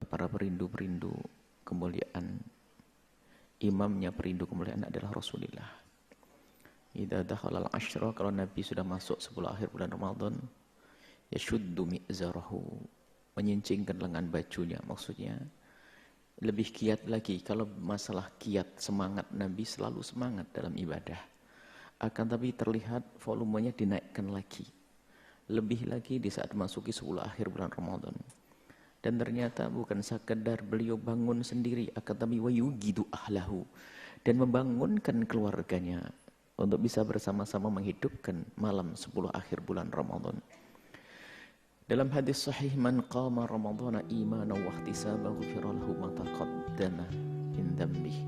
para perindu-perindu kemuliaan. Imamnya perindu kemuliaan adalah Rasulullah. Idza dakhala al-ashra, kalau Nabi sudah masuk 10 akhir bulan Ramadan, yashuddu mi'zarahu, menyincingkan lengan bajunya, maksudnya lebih giat lagi. Kalau masalah giat, semangat, Nabi selalu semangat dalam ibadah. Akan tapi terlihat volumenya dinaikkan lagi. Lebih lagi di saat masuki 10 akhir bulan Ramadan. Dan ternyata bukan sekedar beliau bangun sendiri, akan tapi wayugidu ahlahu, dan membangunkan keluarganya untuk bisa bersama-sama menghidupkan malam 10 akhir bulan Ramadan. Dalam hadis sahih, man qama ramadhana imanan wa ihtisaban ghufira lahu ma taqaddama min dhanbihi.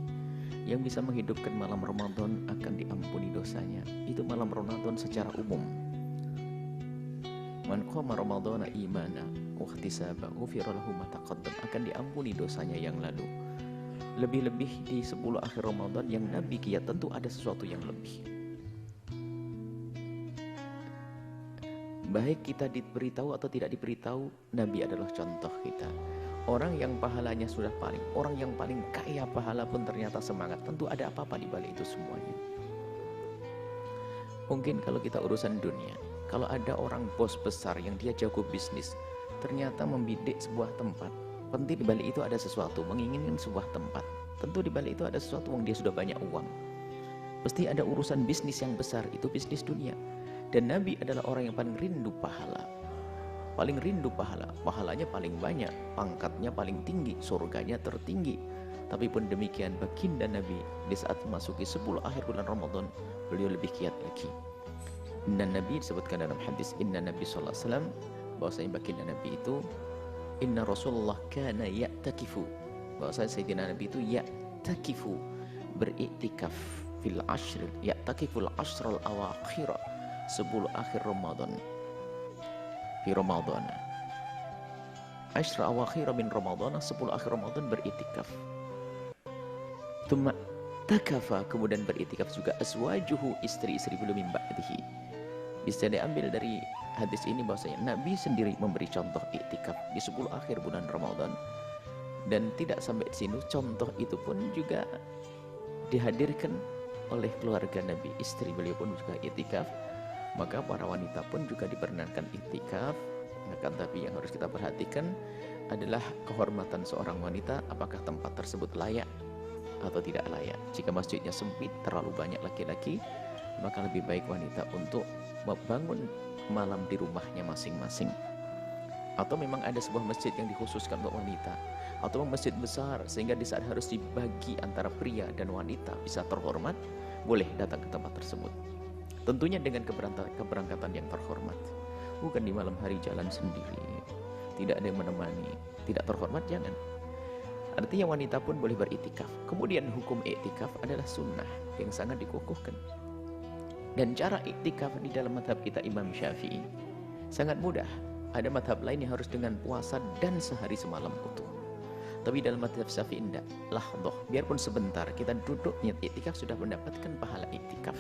Yang bisa menghidupkan malam Ramadan akan diampuni dosanya. Itu malam Ramadan secara umum. Man qama ramadhana imanan wa ihtisaban ghufira lahu ma taqaddama, akan diampuni dosanya yang lalu. Lebih-lebih di 10 akhir Ramadan yang Nabi giat, tentu ada sesuatu yang lebih. Baik kita diberitahu atau tidak diberitahu, Nabi adalah contoh kita. Orang yang pahalanya sudah orang yang paling kaya pahala pun ternyata semangat. Tentu ada apa-apa di balik itu semuanya. Mungkin kalau kita urusan dunia, kalau ada orang bos besar yang dia jago bisnis, ternyata membidik sebuah tempat, penting di balik itu ada sesuatu, menginginkan sebuah tempat. Tentu di balik itu ada sesuatu, yang dia sudah banyak uang. Pasti ada urusan bisnis yang besar, itu bisnis dunia. Dan Nabi adalah orang yang paling rindu pahala. Paling rindu pahala. Pahalanya paling banyak, pangkatnya paling tinggi, surganya tertinggi. Tapi pun demikian, baginda Nabi di saat memasuki 10 akhir bulan Ramadan, beliau lebih giat lagi. Dan Nabi disebutkan dalam hadis Inna Nabi sallallahu alaihi wasallam, bahwasanya baginda Nabi itu Inna Rasulullah kana ya'takifu, bahwasanya Sayyidina Nabi itu ya'takifu, beriktikaf fil ashr, ya'takiful asral awakhir, 10 akhir Ramadan. Fi Ramadan. Ashr awakhir min Ramadan, 10 akhir Ramadan beriktikaf. Tsumma takafa, kemudian beriktikaf juga azwajuhu, istri-istri beliau min ba'dihi. Bisa diambil dari hadis ini bahwasanya Nabi sendiri memberi contoh iktikaf di 10 akhir bulan Ramadan. Dan tidak sampai di sini, contoh itu pun juga dihadirkan oleh keluarga Nabi, istri beliau pun juga iktikaf. Maka para wanita pun juga diperkenankan iktikaf. Akan tapi yang harus kita perhatikan adalah kehormatan seorang wanita, apakah tempat tersebut layak atau tidak layak. Jika masjidnya sempit, terlalu banyak laki-laki, maka lebih baik wanita untuk membangun malam di rumahnya masing-masing. Atau memang ada sebuah masjid yang dikhususkan untuk wanita, atau masjid besar sehingga di saat harus dibagi antara pria dan wanita bisa terhormat, boleh datang ke tempat tersebut. Tentunya dengan keberangkatan yang terhormat, bukan di malam hari jalan sendiri, tidak ada yang menemani, tidak terhormat, jangan. Artinya wanita pun boleh beriktikaf. Kemudian hukum iktikaf adalah sunnah yang sangat dikukuhkan. Dan cara iktikaf di dalam mazhab kita Imam Syafi'i sangat mudah. Ada mazhab lain yang harus dengan puasa dan sehari semalam utuh. Tapi dalam mazhab Syafi'i tidak, lahdoh, biarpun sebentar kita duduk niat iktikaf sudah mendapatkan pahala iktikaf.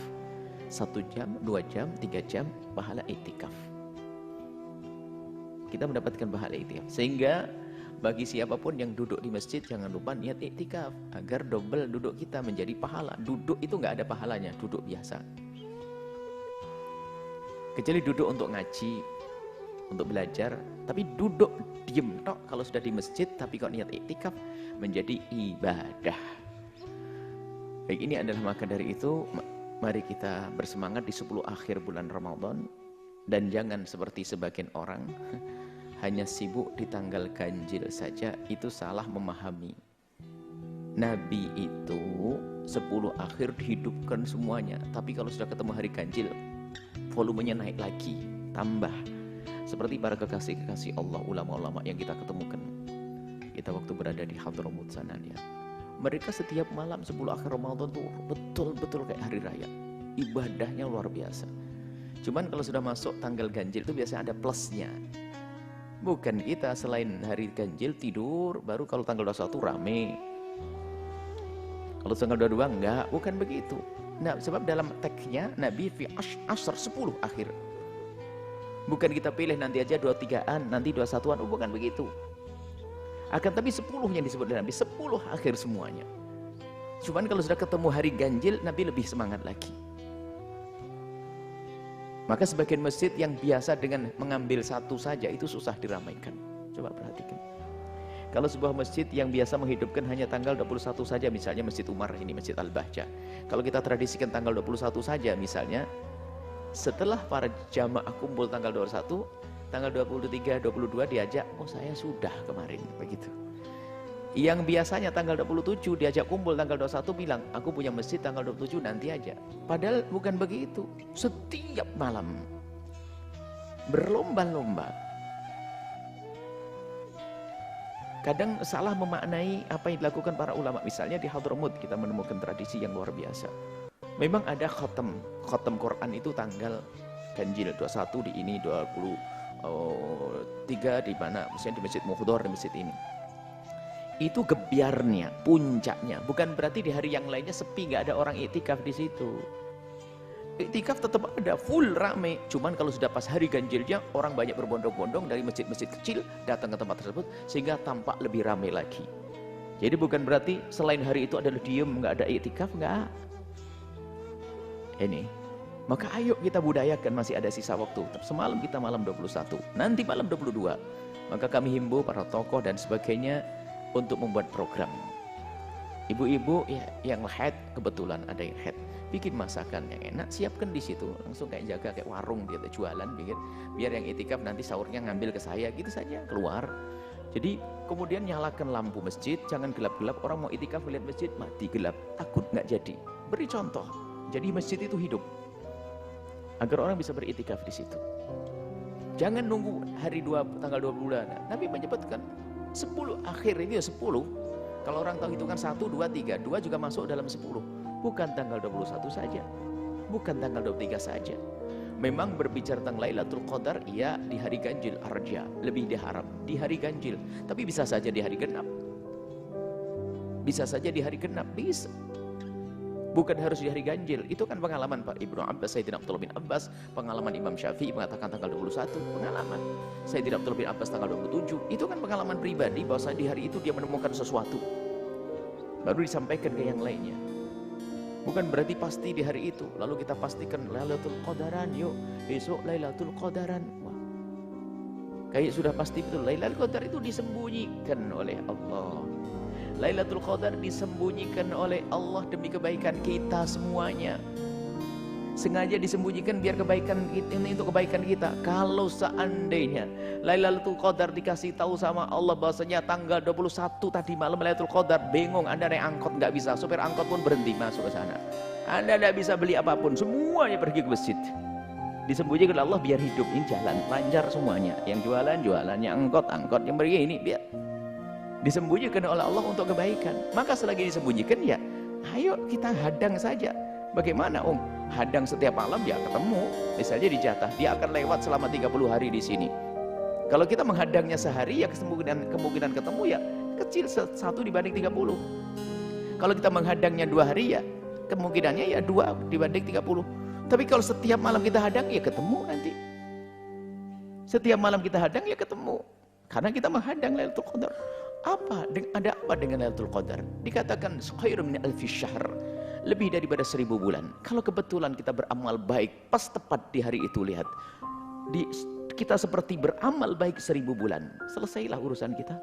1 jam, 2 jam, 3 jam pahala iktikaf. Kita mendapatkan pahala iktikaf. Sehingga bagi siapapun yang duduk di masjid, jangan lupa niat iktikaf agar double duduk kita menjadi pahala. Duduk itu nggak ada pahalanya, duduk biasa. Kecuali duduk untuk ngaji, untuk belajar, tapi duduk diem tok kalau sudah di masjid, tapi kalau niat iktikaf menjadi ibadah. Baik, ini adalah maka dari itu mari kita bersemangat di 10 akhir bulan Ramadan. Dan jangan seperti sebagian orang hanya sibuk di tanggal ganjil saja, itu salah memahami. Nabi itu 10 akhir dihidupkan semuanya, tapi kalau sudah ketemu hari ganjil, volumenya naik lagi, tambah. Seperti para kekasih-kekasih Allah, ulama-ulama yang kita ketemukan. Kita waktu berada di Hadramut sana lihat. Mereka setiap malam 10 akhir Ramadan tuh betul-betul kayak hari raya. Ibadahnya luar biasa. Cuman kalau sudah masuk tanggal ganjil itu biasanya ada plusnya. Bukan kita selain hari ganjil tidur, baru kalau tanggal 21 rame. Kalau tanggal 22 enggak, bukan begitu. Nah, sebab dalam teksnya Nabi fi ashr 10 akhir. Bukan kita pilih nanti aja 23-an, nanti 21-an, bukan begitu. Akan tapi 10 yang disebut oleh Nabi, 10 akhir semuanya. Cuman kalau sudah ketemu hari ganjil, Nabi lebih semangat lagi. Maka sebagian masjid yang biasa dengan mengambil satu saja itu susah diramaikan. Coba perhatikan. Kalau sebuah masjid yang biasa menghidupkan hanya tanggal 21 saja, misalnya Masjid Umar ini, Masjid Al-Bahjah. Kalau kita tradisikan tanggal 21 saja misalnya, setelah para jamaah kumpul tanggal 21, tanggal 23, 22 diajak, oh saya sudah kemarin, begitu. Yang biasanya tanggal 27 diajak kumpul tanggal 21 bilang, aku punya masjid tanggal 27 nanti aja. Padahal bukan begitu. Setiap malam berlomba-lomba. Kadang salah memaknai apa yang dilakukan para ulama. Misalnya di Hadramut kita menemukan tradisi yang luar biasa. Memang ada khatam Quran itu tanggal ganjil 21 di ini, 23 di mana, misalnya di Masjid Muhdhar, di masjid ini. Itu gebiarnya, puncaknya. Bukan berarti di hari yang lainnya sepi, nggak ada orang iktikaf di situ. Iktikaf tetap ada, full rame. Cuman kalau sudah pas hari ganjilnya, orang banyak berbondong-bondong dari masjid-masjid kecil datang ke tempat tersebut, sehingga tampak lebih rame lagi. Jadi bukan berarti selain hari itu adalah diem, nggak ada iktikaf, nggak. Ini. Maka ayo kita budayakan, masih ada sisa waktu. Semalam kita malam 21, nanti malam 22. Maka kami himbau para tokoh dan sebagainya untuk membuat program. Ibu-ibu ya, yang haid, kebetulan ada yang haid, bikin masakan yang enak, siapkan di situ, langsung kayak jaga kayak warung gitu, jualan, biar yang itikaf nanti sahurnya ngambil ke saya, gitu saja, keluar. Jadi kemudian nyalakan lampu masjid, jangan gelap-gelap, orang mau itikaf melihat masjid mati gelap, takut nggak jadi. Beri contoh, jadi masjid itu hidup, agar orang bisa beritikaf di situ. Jangan nunggu hari tanggal 20 Nabi menyebutkan 10 akhir ini ya 10. Kalau orang tahu hitungan 1, 2, 3, 2 juga masuk dalam 10. Bukan tanggal 21 saja, bukan tanggal 23 saja. Memang berbicara tentang Lailatul Qadar, iya di hari ganjil arja, lebih diharap di hari ganjil. Tapi bisa saja di hari genap, bisa saja di hari genap, bisa. Bukan harus di hari ganjil. Itu kan pengalaman Pak Ibnu Abbas, Sayyidina Abdullah bin Abbas, pengalaman Imam Syafi'i mengatakan tanggal 21, pengalaman Sayyidina Abdullah bin Abbas tanggal 27. Itu kan pengalaman pribadi bahwa di hari itu dia menemukan sesuatu. Baru disampaikan ke yang lainnya. Bukan berarti pasti di hari itu. Lalu kita pastikan Lailatul Qadaran, yuk besok Lailatul Qadaran. Wah. Kayak sudah pasti betul. Lailatul Qadar itu disembunyikan oleh Allah. Lailatul Qadar disembunyikan oleh Allah demi kebaikan kita semuanya. Sengaja disembunyikan biar kebaikan kita, ini untuk kebaikan kita. Kalau seandainya Lailatul Qadar dikasih tahu sama Allah bahwasanya tanggal 21 tadi malam Lailatul Qadar, bingung Anda naik angkot nggak bisa, supir angkot pun berhenti masuk ke sana. Anda nggak bisa beli apapun, semuanya pergi ke masjid. Disembunyikan oleh Allah biar hidup ini jalan lancar semuanya. Yang jualan, yang angkot, yang pergi ini biar disembunyikan oleh Allah untuk kebaikan. Maka selagi disembunyikan ya ayo kita hadang saja. Bagaimana hadang setiap malam ya ketemu, misalnya di jatah dia akan lewat selama 30 hari di sini. Kalau kita menghadangnya sehari ya kemungkinan ketemu ya kecil, 1 dibanding 30. Kalau kita menghadangnya 2 hari ya kemungkinannya ya 2 dibanding 30. Tapi kalau setiap malam kita hadang ya ketemu nanti. Setiap malam kita hadang ya ketemu. Karena kita menghadang Lailatul Qadar. Ada apa dengan Lailatul Qadar? Dikatakan khairun min alfi syahr, lebih daripada 1000 bulan. Kalau kebetulan kita beramal baik pas tepat di hari itu, lihat kita seperti beramal baik 1000 bulan, selesailah urusan kita.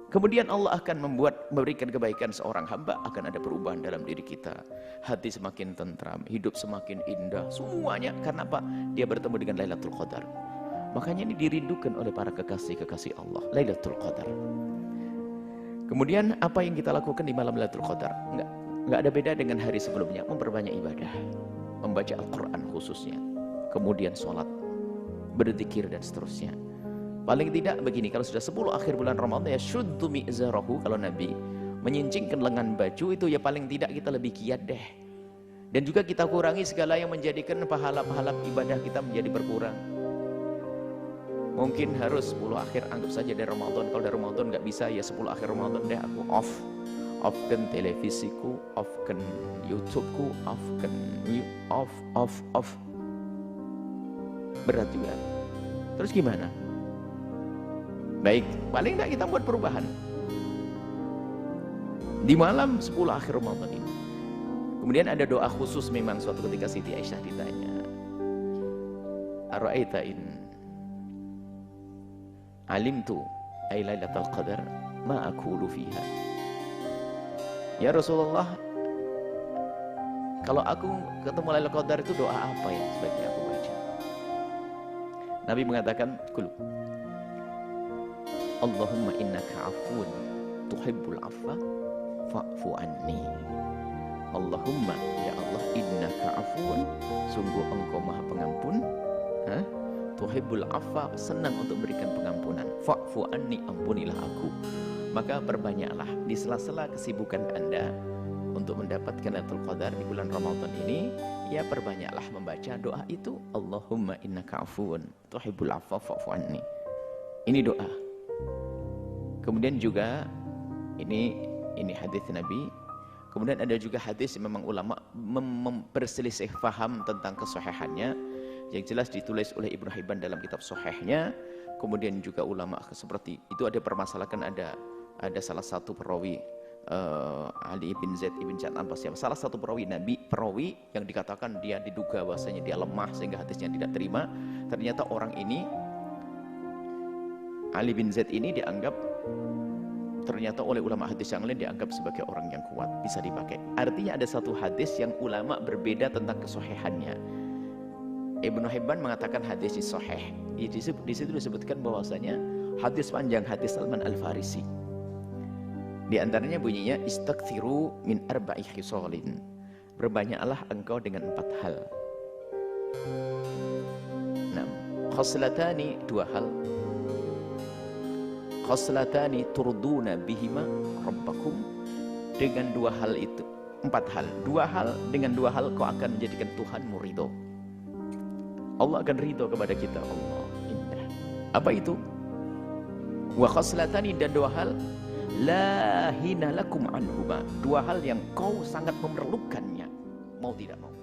Kemudian Allah akan memberikan kebaikan seorang hamba, akan ada perubahan dalam diri kita, hati semakin tentram, hidup semakin indah, semuanya karena apa? Dia bertemu dengan Lailatul Qadar. Makanya ini dirindukan oleh para kekasih-kekasih Allah, Lailatul Qadar. Kemudian apa yang kita lakukan di malam Lailatul Qadar? Enggak ada beda dengan hari sebelumnya, memperbanyak ibadah, membaca Al-Quran khususnya, kemudian sholat, berzikir dan seterusnya. Paling tidak begini, kalau sudah 10 akhir bulan Ramadan ya syuddu mi'zarahu, kalau Nabi menyincingkan lengan baju itu ya paling tidak kita lebih giat deh. Dan juga kita kurangi segala yang menjadikan pahala-pahala ibadah kita menjadi berkurang. Mungkin harus 10 akhir anggap saja dari Ramadan. Kalau dari Ramadan nggak bisa ya 10 akhir Ramadan deh aku offkan televisiku, offkan YouTubeku, off. Berat juga. Terus gimana? Baik, paling tidak kita buat perubahan di malam 10 akhir Ramadan ini. Kemudian ada doa khusus memang suatu ketika Siti Aisyah ditanya, Ara'aita in alimtu ay lailatul qadar ma aqulu fiha. Ya Rasulullah, kalau aku ketemu Lailatul Qadar itu doa apa yang sebaiknya aku baca? Nabi mengatakan, "Qul Allahumma innaka afuwun tuhibbul afwa fa'fu anni." Allahumma, ya Allah, innaka afuwun, sungguh engkau maha pengampun, tuhibbul afwa, senang untuk berikan pengampunan, fa'fu anni, ampunilah aku. Maka perbanyaklah di sela-sela kesibukan Anda untuk mendapatkan Lailatul Qadar di bulan Ramadan ini, ya perbanyaklah membaca doa itu, Allahumma innaka afuwun tuhibbul afwa fa'fu anni. Ini doa. Kemudian juga ini hadis Nabi. Kemudian ada juga hadis yang memang ulama berselisih faham tentang kesahihannya. Yang jelas ditulis oleh Ibnu Hibban dalam kitab Sahihnya. Kemudian juga ulama seperti itu ada permasalahan, ada salah satu perawi Ali bin Zaid ibn Jad'an, salah satu perawi yang dikatakan dia diduga bahwasanya dia lemah sehingga hadisnya tidak terima. Ternyata orang ini, Ali bin Zaid ini, dianggap ternyata oleh ulama hadis yang lain dianggap sebagai orang yang kuat, bisa dipakai. Artinya ada satu hadis yang ulama berbeda tentang kesahihannya. Ibnu Hibban mengatakan hadis ini sahih. Di situ disebutkan bahwasanya hadis panjang, hadis Salman Al-Farisi. Di antaranya bunyinya, istakthiru min arba'i khisalin. Berbanyaklah engkau dengan 4 hal. Nah, khoslatani, 2 hal. Khoslatani turduna bihima rabbakum. Dengan 2 hal itu, 4 hal. 2 hal, dengan 2 hal kau akan menjadikan Tuhanmu ridho. Allah akan ridho kepada kita. Allah indah. Apa itu? Wa khoslatani, dan 2 hal, la hina lakum anhuma, 2 hal yang kau sangat memerlukannya, mau tidak mau.